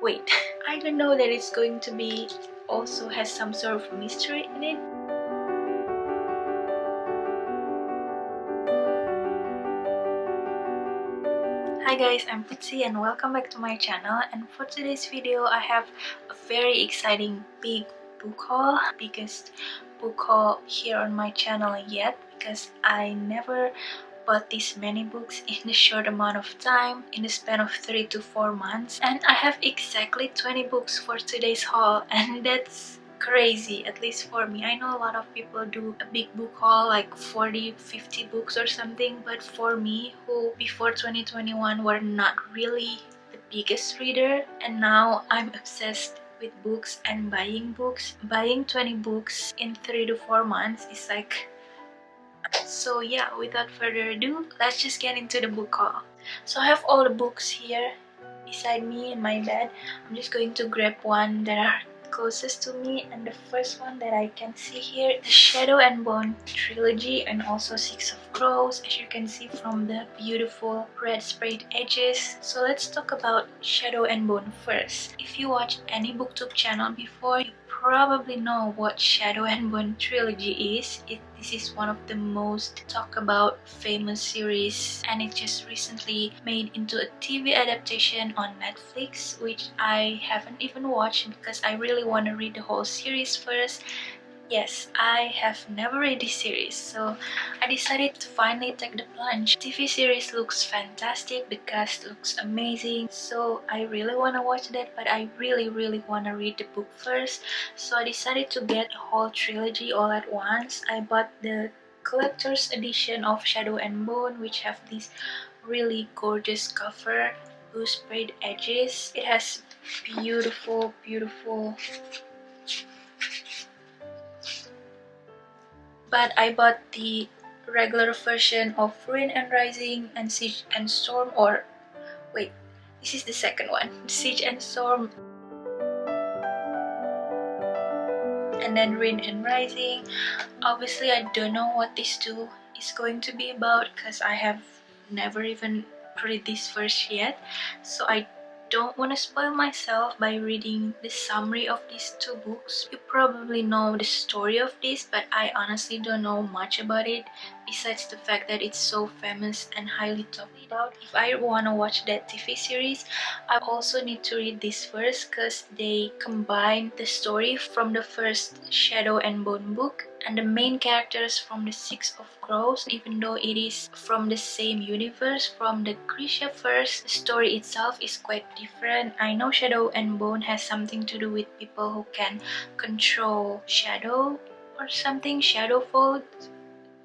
Wait, I don't know that it's going to be also has some sort of mystery in it. Hi guys, I'm PUTSY and welcome back to my channel, and for today's video I have a very exciting big book haul, biggest book haul here on my channel yet, because I never bought this many books in a short amount of time, in the span of 3 to 4 months, and I have exactly 20 books for today's haul, and that's crazy, at least for me. I know a lot of people do a big book haul like 40-50 books or something, but for me, who before 2021 were not really the biggest reader, and now I'm obsessed with books and buying books, buying 20 books in 3 to 4 months is like... So yeah, without further ado, let's just get into the book haul. So I have all the books here beside me in my bed. I'm just going to grab one that are closest to me, and the first one that I can see here, the Shadow and Bone trilogy, and also Six of Crows, as you can see from the beautiful red sprayed edges. So let's talk about Shadow and Bone first. If you watch any booktube channel before, you probably know what Shadow and Bone trilogy is. This is one of the most talked about famous series, and it just recently made into a TV adaptation on Netflix, which I haven't even watched because I really want to read the whole series first. Yes, I have never read this series, so I decided to finally take the plunge. TV series looks fantastic, the cast looks amazing, so I really want to watch that, but I really want to read the book first. So I decided to get the whole trilogy all at once. I bought the collector's edition of Shadow and Bone, which have this really gorgeous cover, blue sprayed edges. It has beautiful but I bought the regular version of Rain and Rising and Siege and Storm, or wait, this is the second one, Siege and Storm, and then Rain and Rising. Obviously I don't know what these two is going to be about because I have never even read this first yet, so I don't want to spoil myself by reading the summary of these two books. You probably know the story of this, but I honestly don't know much about it, besides the fact that it's so famous and highly talked about. If I want to watch that TV series, I also need to read this first because they combine the story from the first Shadow and Bone book and the main characters from the Six of Crows. Even though it is from the same universe, from the Grisha verse, the story itself is quite different. I know Shadow and Bone has something to do with people who can control shadow or something, shadow fold.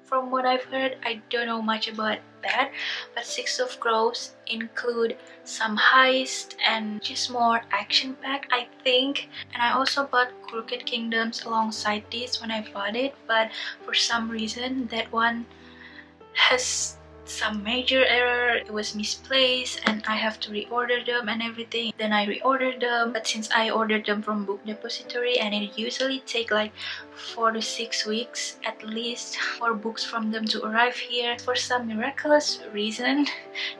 From what I've heard, I don't know much about that, but Six of Crows include some heist and just more action-packed, I think. And I also bought Crooked Kingdoms alongside this when I bought it, but for some reason that one has some major error. It was misplaced and I have to reorder them and everything. Then I reordered them, but since I ordered them from Book Depository and it usually take like 4 to 6 weeks at least for books from them to arrive here, for some miraculous reason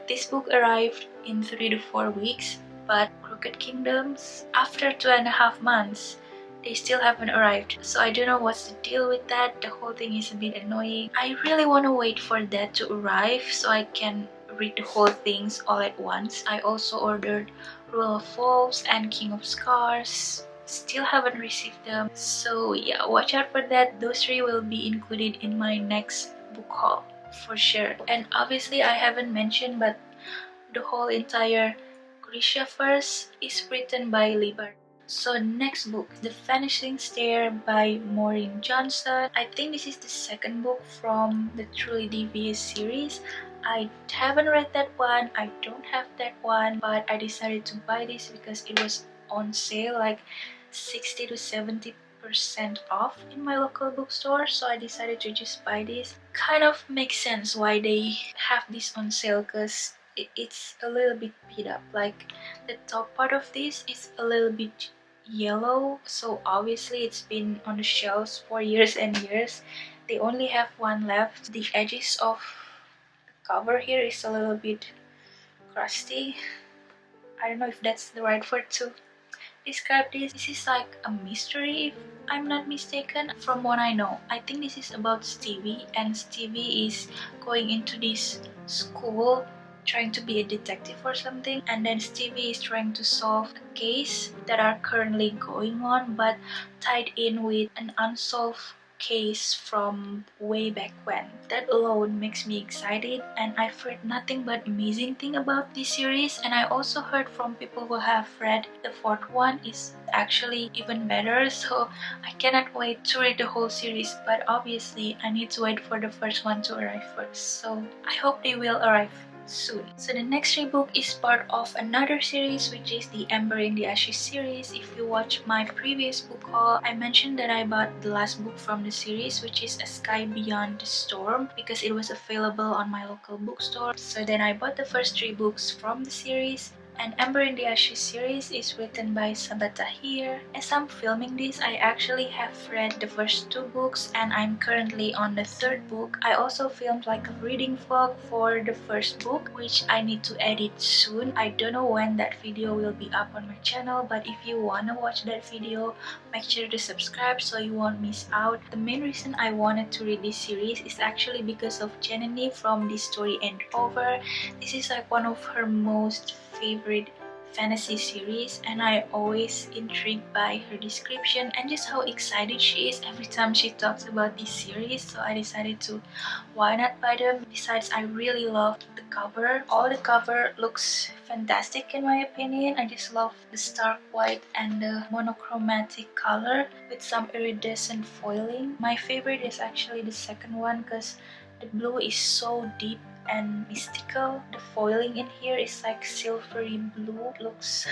this book arrived in 3 to 4 weeks. But Crooked Kingdoms, after 2.5 months, they still haven't arrived. So I don't know what's the deal with that. The whole thing is a bit annoying. I really want to wait for that to arrive so I can read the whole things all at once. I also ordered Rule of Wolves and King of Scars. Still haven't received them. So yeah, watch out for that. Those three will be included in my next book haul for sure. And obviously I haven't mentioned, but the whole entire Grisha verse is written by Liber. So next book, The Finishing Stair by Maureen Johnson. I think this is the second book from the Truly Devious series. I haven't read that one, I don't have that one, but I decided to buy this because it was on sale, like 60 to 70% off in my local bookstore, so I decided to just buy this. Kind of makes sense why they have this on sale, because it's a little bit beat up. Like the top part of this is a little bit yellow, so obviously it's been on the shelves for years and years. They only have one left. The edges of the cover here is a little bit crusty. I don't know if that's the right word to describe this. This is like a mystery, if I'm not mistaken. From what I know, I think this is about Stevie, and Stevie is going into this school trying to be a detective or something, and then Stevie is trying to solve a case that are currently going on but tied in with an unsolved case from way back when. That alone makes me excited, and I've heard nothing but amazing thing about this series. And I also heard from people who have read the fourth one is actually even better, so I cannot wait to read the whole series. But obviously I need to wait for the first one to arrive first, so I hope they will arrive soon. So the next book is part of another series, which is the Indiashi series. If you watch my previous book haul, I mentioned that I bought the last book from the series, which is A Sky Beyond the Storm, because it was available on my local bookstore. So then I bought the first 3 books from the series. And Indiashi series is written by Sabata here. As I'm filming this, I actually have read the first 2 books and I'm currently on the 3rd book. I also filmed like a reading vlog for the first book, which I need to edit soon. I don't know when that video will be up on my channel, but if you wanna watch that video, make sure to subscribe so you won't miss out. The main reason I wanted to read this series is actually because of Janani from This Story Ain't Over. This is like one of her most favorite fantasy series, and I always intrigued by her description and just how excited she is every time she talks about this series. So I decided to why not buy them. Besides, I really love the cover. All the cover looks fantastic in my opinion. I just love the stark white and the monochromatic color with some iridescent foiling. My favorite is actually the second one because the blue is so deep and mystical. The foiling in here is like silvery blue. It looks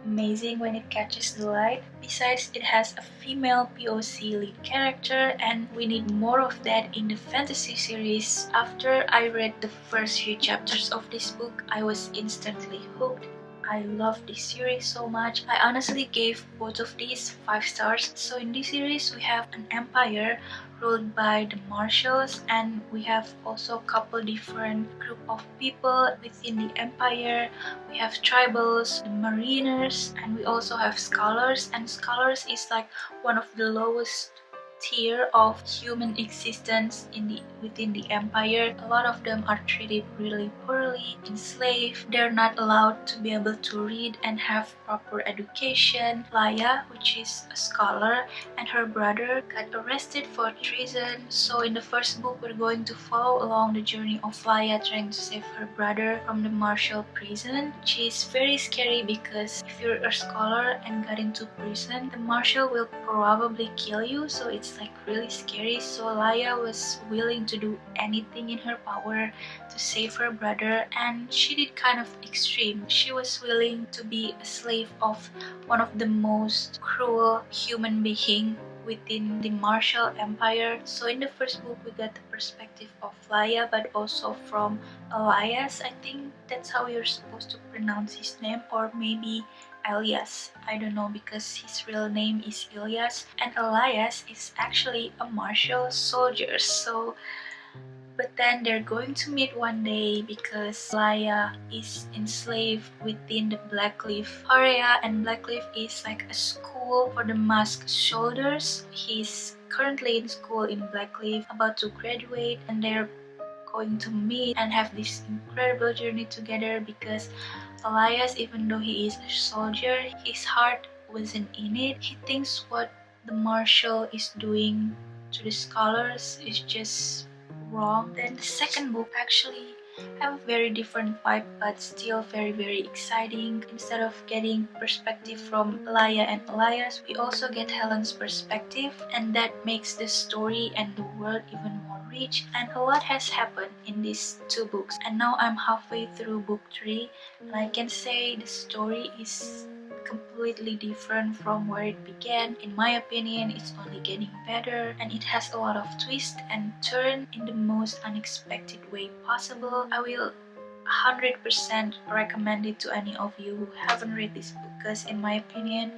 amazing when it catches the light. Besides, it has a female POC lead character, and we need more of that in the fantasy series. After I read the first few chapters of this book, I was instantly hooked. I love this series so much. I honestly gave both of these 5 stars. So in this series, we have an empire ruled by the marshals, and we have also a couple different group of people within the empire. We have tribals, the mariners, and we also have scholars. And scholars is like one of the lowest tier of human existence within the empire. A lot of them are treated really poorly, enslaved. They're not allowed to be able to read and have proper education. Laya, which is a scholar, and her brother got arrested for treason. So in the first book, we're going to follow along the journey of Laya trying to save her brother from the martial prison, which is very scary because if you're a scholar and got into prison, the marshal will probably kill you. So it's like really scary. So Laya was willing to do anything in her power to save her brother, and she did kind of extreme. She was willing to be a slave of one of the most cruel human being within the martial empire. So in the first book, we got the perspective of Laya, but also from Elias. I think that's how you're supposed to pronounce his name, or maybe Elias. I don't know, because his real name is Elias, and Elias is actually a martial soldier. So but then they're going to meet one day because Laya is enslaved within the Blackleaf area, and Blackleaf is like a school for the masked soldiers. He's currently in school in Blackleaf, about to graduate, and they're going to meet and have this incredible journey together because Elias, even though he is a soldier, his heart wasn't in it. He thinks what the marshal is doing to the scholars is just wrong. Then the second book actually have a very different vibe, but still very exciting. Instead of getting perspective from Laya and Elias, we also get Helen's perspective, and that makes the story and the world even more rich. And a lot has happened in these 2 books, and now I'm halfway through book 3, and I can say the story is completely different from where it began. In my opinion, it's only getting better, and it has a lot of twists and turns in the most unexpected way possible. I will 100% recommend it to any of you who haven't read this book because in my opinion,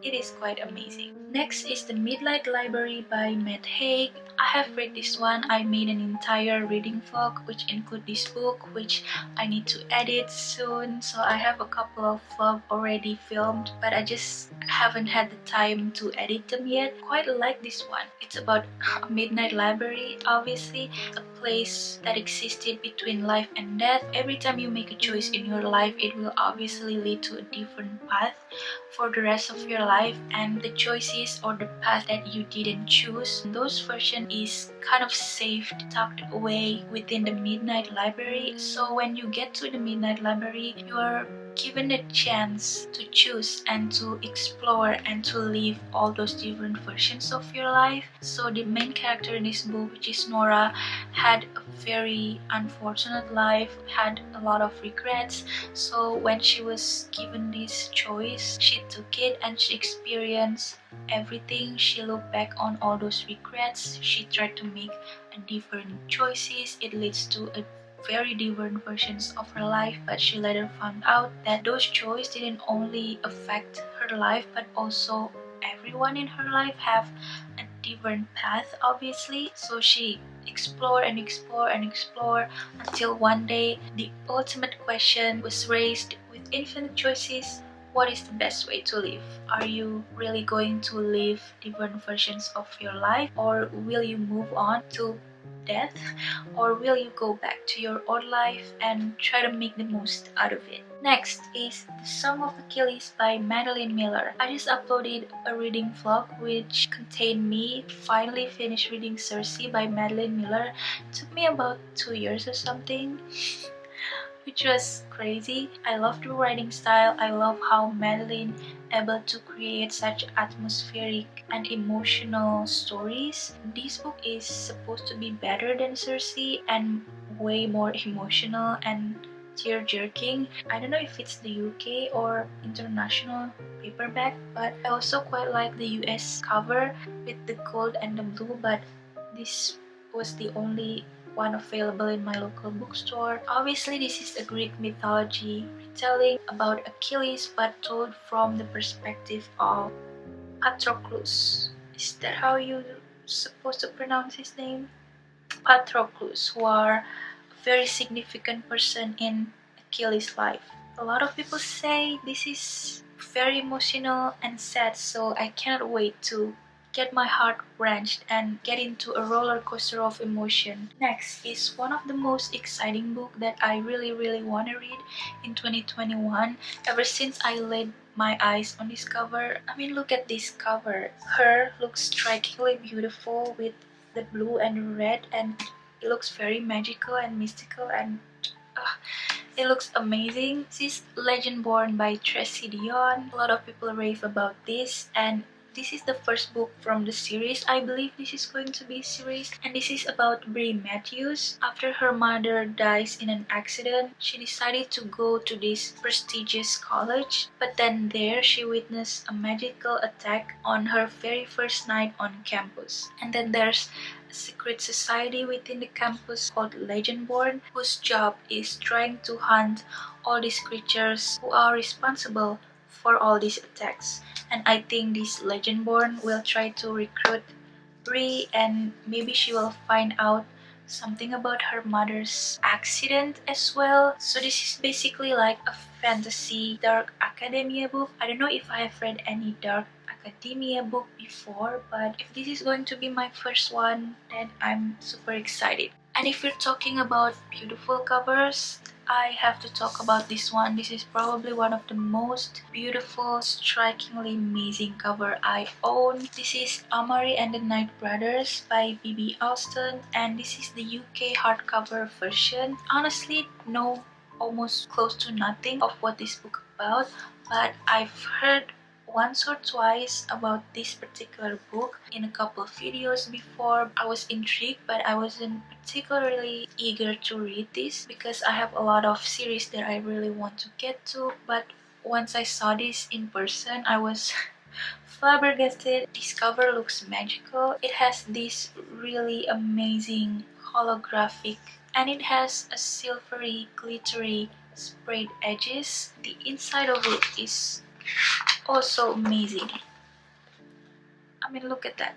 it is quite amazing. Next is The Midnight Library by Matt Haig. I have read this one. I made an entire reading vlog which include this book, which I need to edit soon. So I have a couple of vlogs already filmed, but I just haven't had the time to edit them yet. Quite like this one. It's about a midnight library, obviously, a place that existed between life and death. Every time you make a choice in your life, it will obviously lead to a different path for the rest of your life, and the choices or the path that you didn't choose, those version is kind of saved, tucked away within the midnight library. So when you get to the midnight library, you are given a chance to choose and to explore and to live all those different versions of your life. So the main character in this book, which is Nora, had a very unfortunate life, had a lot of regrets. So when she was given this choice, she took it and she experienced everything. She looked back on all those regrets. She tried to make a different choices. It leads to a very different versions of her life, but she later found out that those choices didn't only affect her life, but also everyone in her life have a different path, obviously. So she explore and explore and explore until one day the ultimate question was raised: with infinite choices, what is the best way to live? Are you really going to live different versions of your life, or will you move on to death, or will you go back to your old life and try to make the most out of it? Next is The Sum of Achilles by Madeline Miller. I just uploaded a reading vlog which contained me finally finished reading Circe by Madeline Miller. It took me about 2 years or something, which was crazy. I love the writing style. I love how Madeline able to create such atmospheric and emotional stories. This book is supposed to be better than Circe and way more emotional and tear-jerking. I don't know if it's the UK or international paperback, but I also quite like the US cover with the gold and the blue, but this was the only one available in my local bookstore. Obviously, this is a Greek mythology retelling about Achilles, but told from the perspective of Patroclus. Is that how you're supposed to pronounce his name? Patroclus, who are a very significant person in Achilles' life. A lot of people say this is very emotional and sad, so I cannot wait to get my heart wrenched and get into a roller coaster of emotion. Next is one of the most exciting books that I really want to read in 2021. Ever since I laid my eyes on this cover, I mean, look at this cover. Her looks strikingly beautiful with the blue and red, and it looks very magical and mystical, and it looks amazing. This is Legendborn by Tracy Dion. A lot of people rave about this, and this is the first book from the series. I believe this is going to be a series, and this is about Brie Matthews. After her mother dies in an accident, she decided to go to this prestigious college, but then there she witnessed a magical attack on her very first night on campus. And then there's a secret society within the campus called Legendborn, whose job is trying to hunt all these creatures who are responsible for all these attacks. And I think this Legendborn will try to recruit Brie, and maybe she will find out something about her mother's accident as well. So this is basically like a fantasy dark academia book. I don't know if I have read any dark academia book before, but if this is going to be my first one, then I'm super excited. And if you're talking about beautiful covers, I have to talk about this one. This is probably one of the most beautiful, strikingly amazing cover I own. This is Amari and the Night Brothers by B.B. Alston, and this is the UK hardcover version. Honestly, know almost close to nothing of what this book about, but I've heard once or twice about this particular book in a couple of videos before. I was intrigued, but I wasn't particularly eager to read this because I have a lot of series that I really want to get to. But once I saw this in person, I was flabbergasted. This cover looks magical. It has this really amazing holographic, and it has a silvery glittery sprayed edges. The inside of it is also amazing. mean, look at that.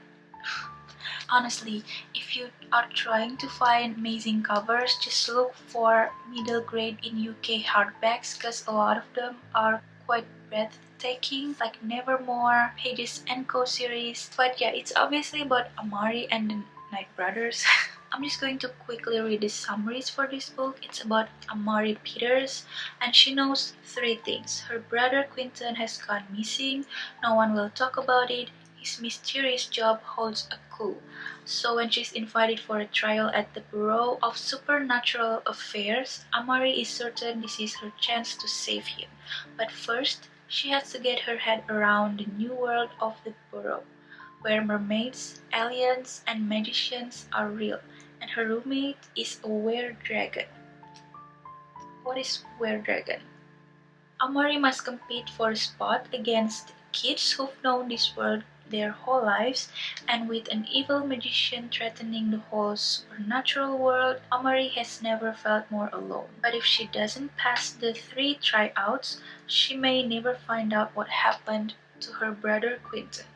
Honestly, if you are trying to find amazing covers, just look for middle grade in UK hardbacks because a lot of them are quite breathtaking, like Nevermore, Pages and Co series. But yeah, it's obviously about Amari and the Knight brothers. I'm just going to quickly read the summaries for this book. It's about Amari Peters, and she knows 3 things. Her brother Quinton has gone missing, no one will talk about it, his mysterious job holds a clue. So when she's invited for a trial at the Bureau of Supernatural Affairs, Amari is certain this is her chance to save him. But first, she has to get her head around the new world of the Bureau, where mermaids, aliens, and magicians are real, and her roommate is a were-dragon. What is were-dragon? Amari must compete for a spot against kids who've known this world their whole lives, and with an evil magician threatening the whole supernatural world, Amari has never felt more alone. But if she doesn't pass the 3 tryouts, she may never find out what happened to her brother Quinton.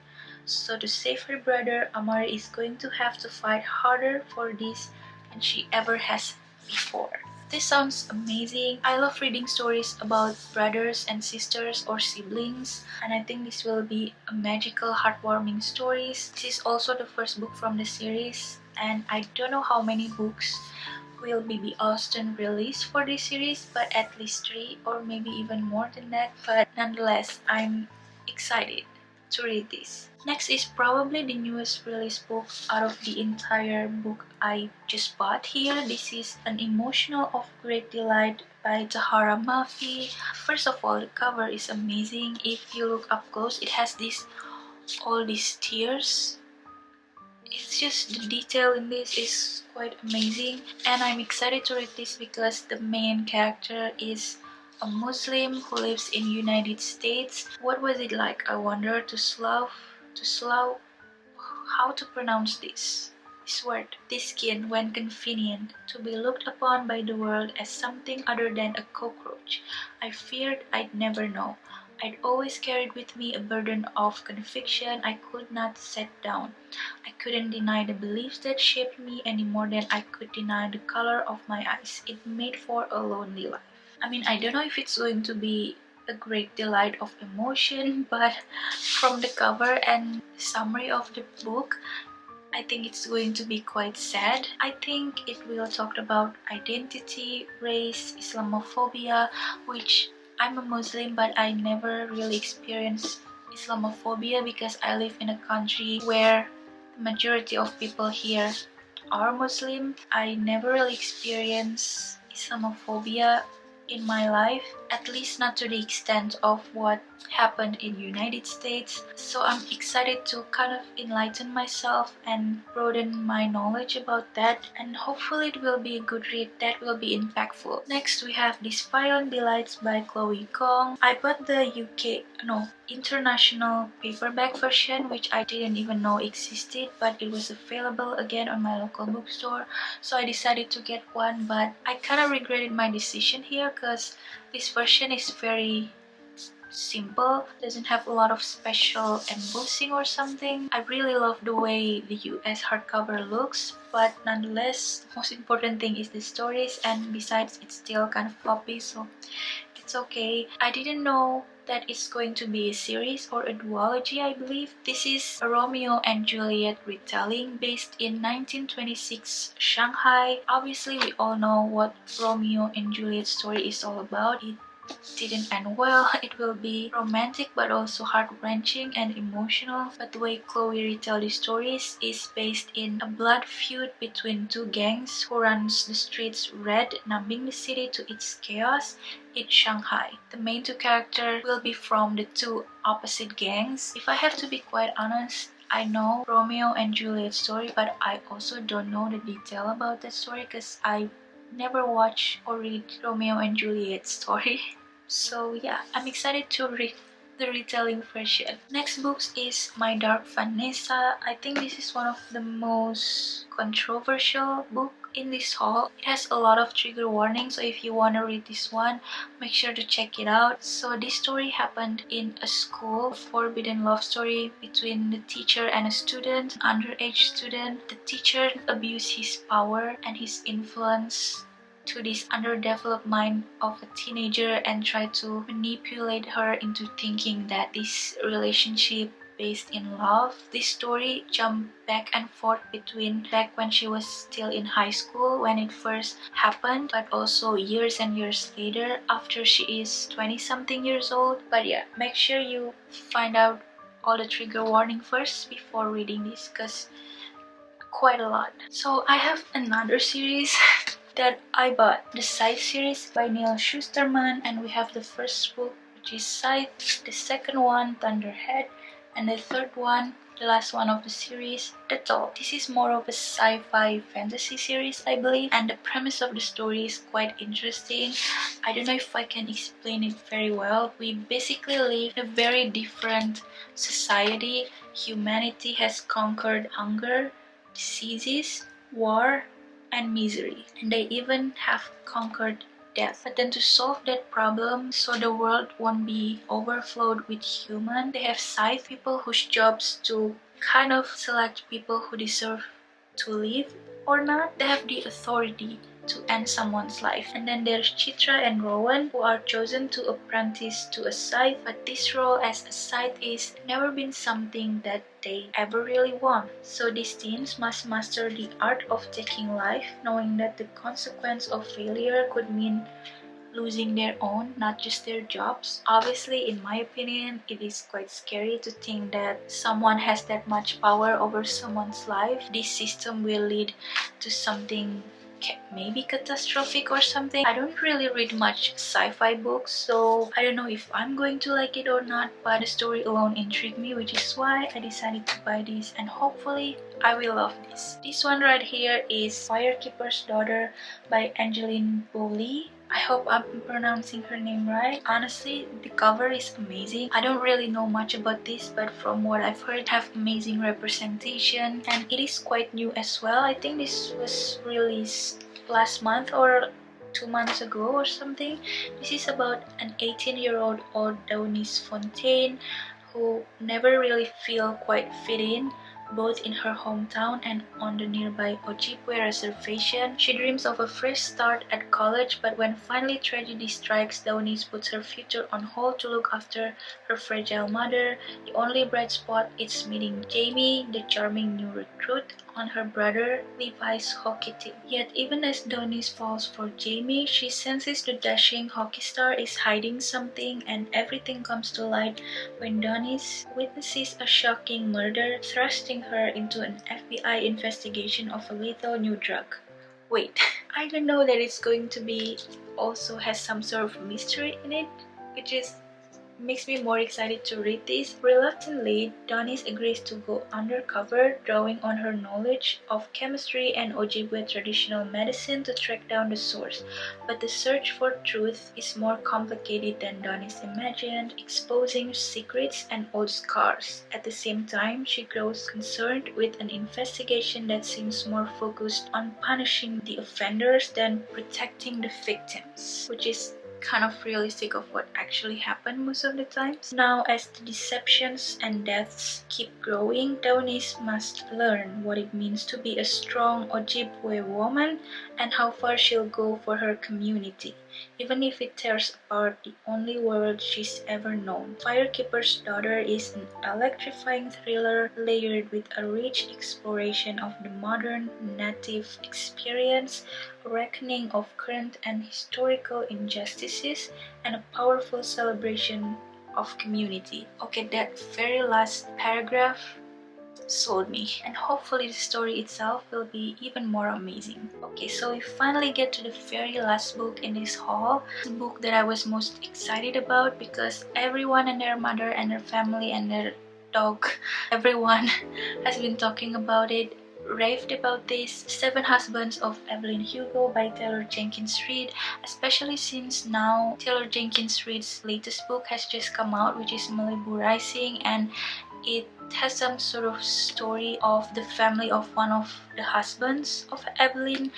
So to save her brother, Amari is going to have to fight harder for this than she ever has before. This sounds amazing. I love reading stories about brothers and sisters or siblings, and I think this will be a magical, heartwarming stories. This is also the first book from the series, and I don't know how many books will be Austen released for this series, but at least 3 or maybe even more than that. But nonetheless, I'm excited to read this. Next is probably the newest release book out of the entire book I just bought here. This is An Emotional of Great Delight by Tahara Mafi. First of all, the cover is amazing. If you look up close, it has all these tears. It's just the detail in this is quite amazing, and I'm excited to read this because the main character is a Muslim who lives in United States. What was it like, I wonder, to how to pronounce this word, this skin when convenient, to be looked upon by the world as something other than a cockroach. I feared I'd never know. I'd always carried with me a burden of conviction I could not set down. I couldn't deny the beliefs that shaped me any more than I could deny the color of my eyes. It made for a lonely life. I mean, I don't know if it's going to be a great delight of emotion, but from the cover and summary of the book, I think it's going to be quite sad. I think it will talk about identity, race, Islamophobia, which I'm a Muslim, but I never really experienced Islamophobia because I live in a country where the majority of people here are Muslim. I never really experienced Islamophobia in my life, at least not to the extent of what happened in United States. So I'm excited to kind of enlighten myself and broaden my knowledge about that, and hopefully it will be a good read that will be impactful. Next we have These Violent Delights by Chloe Kong. I bought the international paperback version, which I didn't even know existed, but it was available again on my local bookstore, so I decided to get one. But I kind of regretted my decision here because this version is very simple, doesn't have a lot of special embossing or something. I really love the way the US hardcover looks, but nonetheless, the most important thing is the stories, and besides it's still kind of floppy, so it's okay. I didn't know that it's going to be a series or a duology, I believe. This is a Romeo and Juliet retelling based in 1926 Shanghai. Obviously, we all know what Romeo and Juliet story is all about. It didn't end well. It will be romantic but also heart-wrenching and emotional. But the way Chloe retells the stories is based in a blood feud between 2 gangs who runs the streets red, numbing the city to its chaos in Shanghai. The main 2 characters will be from the 2 opposite gangs. If I have to be quite honest, I know Romeo and Juliet story, but I also don't know the detail about that story because I never watch or read Romeo and Juliet story. So yeah, I'm excited to read the retelling version. Next book is My Dark Vanessa. I think this is one of the most controversial book in this haul. It has a lot of trigger warnings, so if you want to read this one, make sure to check it out. So this story happened in a school, a forbidden love story between the teacher and a student, an underage student. The teacher abused his power and his influence to this underdeveloped mind of a teenager and tried to manipulate her into thinking that this relationship based in love. This story jumped back and forth between back when she was still in high school when it first happened, but also years and years later after she is 20 something years old. But yeah, make sure you find out all the trigger warning first before reading this, because quite a lot. So I have another series that I bought, the Scythe series by Neil Shusterman, and we have the first book, which is Scythe, the second one, Thunderhead, and the third one, the last one of the series, The Toll. This is more of a sci-fi fantasy series, I believe, and the premise of the story is quite interesting. I don't know if I can explain it very well. We basically live in a very different society. Humanity has conquered hunger, diseases, war, and misery, and they even have conquered death. But then to solve that problem, so the world won't be overflowed with human, they have scythe people whose jobs to kind of select people who deserve to live or not. They have the authority to end someone's life. And then there's Chitra and Rowan, who are chosen to apprentice to a scythe, but this role as a scythe is never been something that they ever really want. So these teens must master the art of taking life, knowing that the consequence of failure could mean losing their own, not just their jobs. Obviously, in my opinion, it is quite scary to think that someone has that much power over someone's life. This system will lead to something maybe catastrophic or something. I don't really read much sci-fi books, so I don't know if I'm going to like it or not, but the story alone intrigued me, which is why I decided to buy this, and hopefully I will love this. This one right here is Firekeepers Daughter by Angeline Bowley. I hope I'm pronouncing her name right. Honestly, the cover is amazing. I don't really know much about this, but from what I've heard, have amazing representation, and it is quite new as well. I think this was released last month or 2 months ago or something. This is about an 18-year-old Dawnese Fontaine who never really feel quite fit in, both in her hometown and on the nearby Ojibwe reservation. She dreams of a fresh start at college, but when finally tragedy strikes, Dawnese puts her future on hold to look after her fragile mother. The only bright spot is meeting Jamie, the charming new recruit, on her brother Levi's hockey team. Yet even as Dawnese falls for Jamie, she senses the dashing hockey star is hiding something, and everything comes to light when Dawnese witnesses a shocking murder, thrusting her into an FBI investigation of a lethal new drug. Wait, I don't know that it's going to be also has some sort of mystery in it, which is makes me more excited to read this. Reluctantly, Dawnese agrees to go undercover, drawing on her knowledge of chemistry and Ojibwe traditional medicine to track down the source. But the search for truth is more complicated than Dawnese imagined, exposing secrets and old scars. At the same time, she grows concerned with an investigation that seems more focused on punishing the offenders than protecting the victims, which is kind of realistic of what actually happened most of the times. Now, as the deceptions and deaths keep growing, Dawnese must learn what it means to be a strong Ojibwe woman and how far she'll go for her community, even if it tears apart the only world she's ever known. Firekeeper's Daughter is an electrifying thriller layered with a rich exploration of the modern native experience, a reckoning of current and historical injustices, and a powerful celebration of community. Okay, that very last paragraph sold me, and hopefully the story itself will be even more amazing. Okay, so we finally get to the very last book in this haul, the book that I was most excited about because everyone and their mother and their family and their dog, everyone has been talking about it, raved about this. Seven Husbands of Evelyn Hugo by Taylor Jenkins Reid, especially since now Taylor Jenkins Reid's latest book has just come out, which is Malibu Rising, and It has some sort of story of the family of one of the husbands of Evelyn,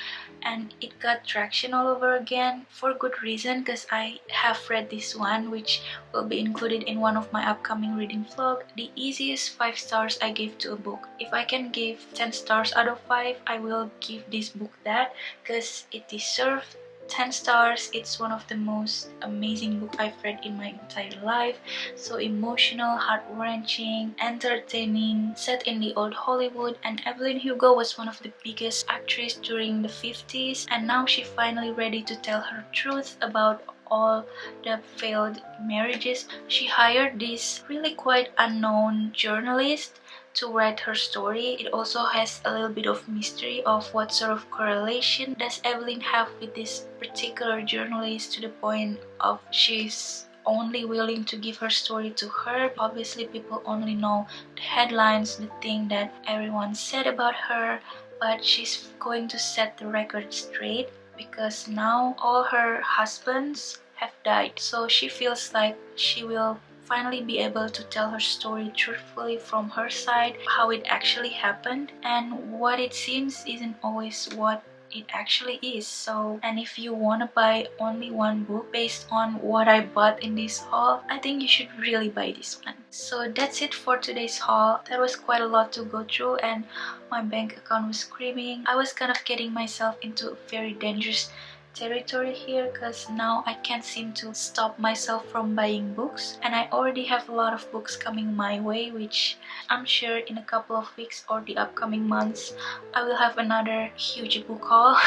and it got traction all over again for good reason, because I have read this one, which will be included in one of my upcoming reading vlog. The easiest 5 stars I gave to a book. If I can give 10 stars out of 5, I will give this book that, because it deserves 10 stars. It's one of the most amazing books I've read in my entire life. So emotional, heart-wrenching, entertaining, set in the old Hollywood, and Evelyn Hugo was one of the biggest actresses during the 50s, and now she's finally ready to tell her truth about all the failed marriages. She hired this really quite unknown journalist to write her story. It also has a little bit of mystery of what sort of correlation does Evelyn have with this particular journalist, to the point of she's only willing to give her story to her. Obviously people only know the headlines, the thing that everyone said about her, but she's going to set the record straight, because now all her husbands have died. So she feels like she will finally be able to tell her story truthfully from her side, how it actually happened, and what it seems isn't always what it actually is. So, and if you want to buy only one book based on what I bought in this haul, I think you should really buy this one. So that's it for today's haul. That was quite a lot to go through, and my bank account was screaming. I was kind of getting myself into a very dangerous territory here, because now I can't seem to stop myself from buying books, and I already have a lot of books coming my way, which I'm sure in a couple of weeks or the upcoming months I will have another huge book haul.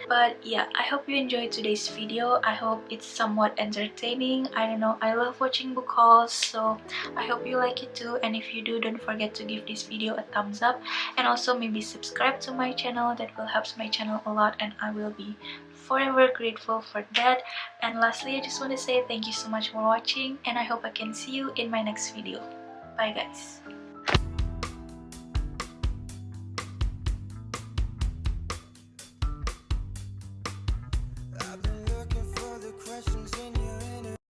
But yeah, I hope you enjoyed today's video. I hope it's somewhat entertaining. I don't know, I love watching book hauls, so I hope you like it too. And if you do, don't forget to give this video a thumbs up, and also maybe subscribe to my channel. That will help my channel a lot, and I will be forever grateful for that. And lastly, I just want to say thank you so much for watching, and I hope I can see you in my next video. Bye guys.